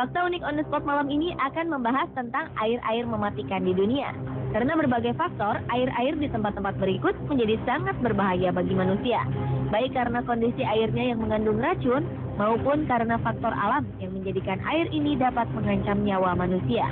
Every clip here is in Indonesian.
Fakta unik on the spot malam ini akan membahas tentang air-air mematikan di dunia. Karena berbagai faktor, air-air di tempat-tempat berikut menjadi sangat berbahaya bagi manusia. Baik karena kondisi airnya yang mengandung racun, maupun karena faktor alam yang menjadikan air ini dapat mengancam nyawa manusia.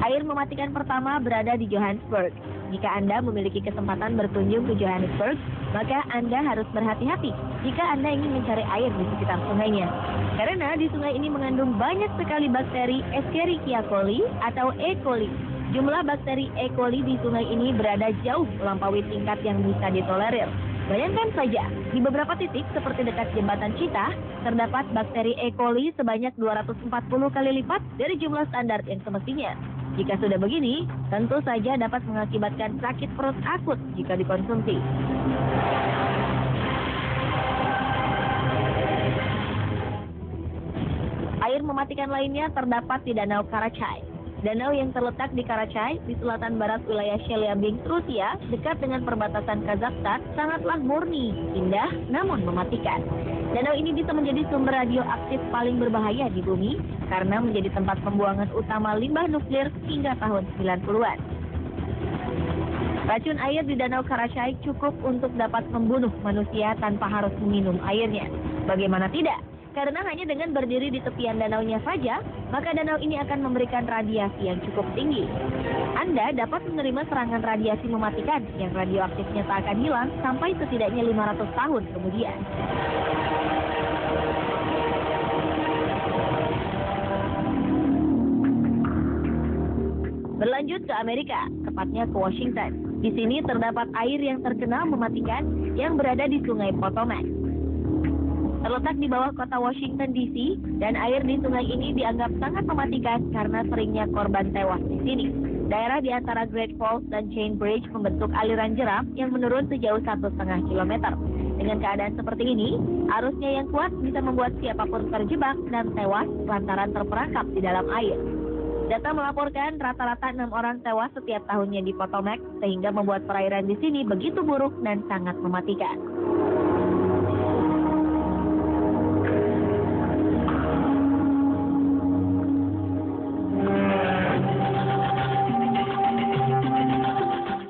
Air mematikan pertama berada di Johannesburg. Jika Anda memiliki kesempatan berkunjung ke Johannesburg, maka Anda harus berhati-hati jika Anda ingin mencari air di sekitar sungainya. Karena di sungai ini mengandung banyak sekali bakteri Escherichia coli atau E. coli. Jumlah bakteri E. coli di sungai ini berada jauh melampaui tingkat yang bisa ditolerir. Bayangkan saja, di beberapa titik seperti dekat jembatan Cita, terdapat bakteri E. coli sebanyak 240 kali lipat dari jumlah standar yang semestinya. Jika sudah begini, tentu saja dapat mengakibatkan sakit perut akut jika dikonsumsi. Air mematikan lainnya terdapat di Danau Karachay. Danau yang terletak di Karachay, di selatan barat wilayah Chelyabinsk, Rusia, dekat dengan perbatasan Kazakhstan, sangatlah murni, indah, namun mematikan. Danau ini bisa menjadi sumber radioaktif paling berbahaya di bumi, karena menjadi tempat pembuangan utama limbah nuklir hingga tahun 90-an. Racun air di Danau Karachay cukup untuk dapat membunuh manusia tanpa harus meminum airnya. Bagaimana tidak? Karena hanya dengan berdiri di tepian danaunya saja, maka danau ini akan memberikan radiasi yang cukup tinggi. Anda dapat menerima serangan radiasi mematikan yang radioaktifnya tak akan hilang sampai setidaknya 500 tahun kemudian. Berlanjut ke Amerika, tepatnya ke Washington. Di sini terdapat air yang terkenal mematikan yang berada di Sungai Potomac. Terletak di bawah kota Washington DC, dan air di sungai ini dianggap sangat mematikan karena seringnya korban tewas di sini. Daerah di antara Great Falls dan Chain Bridge membentuk aliran jeram yang menurun sejauh 1,5 kilometer. Dengan keadaan seperti ini, arusnya yang kuat bisa membuat siapapun terjebak dan tewas lantaran terperangkap di dalam air. Data melaporkan rata-rata 6 orang tewas setiap tahunnya di Potomac, sehingga membuat perairan di sini begitu buruk dan sangat mematikan.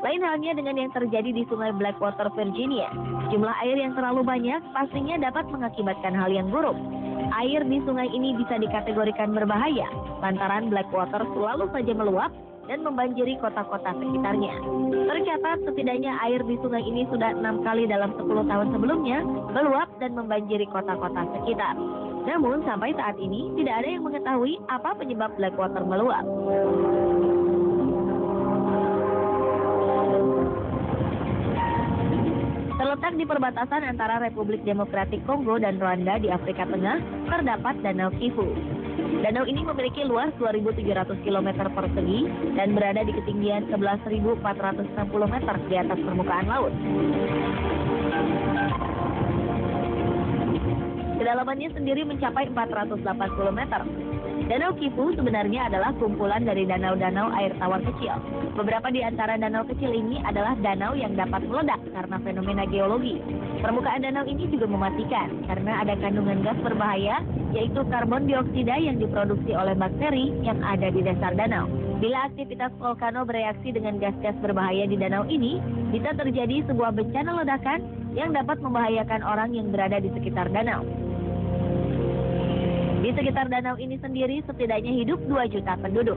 Lain halnya dengan yang terjadi di Sungai Blackwater, Virginia. Jumlah air yang terlalu banyak pastinya dapat mengakibatkan hal yang buruk. Air di sungai ini bisa dikategorikan berbahaya, lantaran Blackwater selalu saja meluap dan membanjiri kota-kota sekitarnya. Tercatat setidaknya air di sungai ini sudah 6 kali dalam 10 tahun sebelumnya meluap dan membanjiri kota-kota sekitar. Namun sampai saat ini tidak ada yang mengetahui apa penyebab Blackwater meluap. Terletak di perbatasan antara Republik Demokratik Kongo dan Rwanda di Afrika Tengah, terdapat Danau Kivu. Danau ini memiliki luas 2.700 km persegi dan berada di ketinggian 11.460 meter di atas permukaan laut. Kedalamannya sendiri mencapai 480 meter. Danau Kivu sebenarnya adalah kumpulan dari danau-danau air tawar kecil. Beberapa di antara danau kecil ini adalah danau yang dapat meledak karena fenomena geologi. Permukaan danau ini juga mematikan karena ada kandungan gas berbahaya, yaitu karbon dioksida yang diproduksi oleh bakteri yang ada di dasar danau. Bila aktivitas volcano bereaksi dengan gas-gas berbahaya di danau ini, bisa terjadi sebuah bencana ledakan yang dapat membahayakan orang yang berada di sekitar danau. Di sekitar danau ini sendiri setidaknya hidup 2 juta penduduk.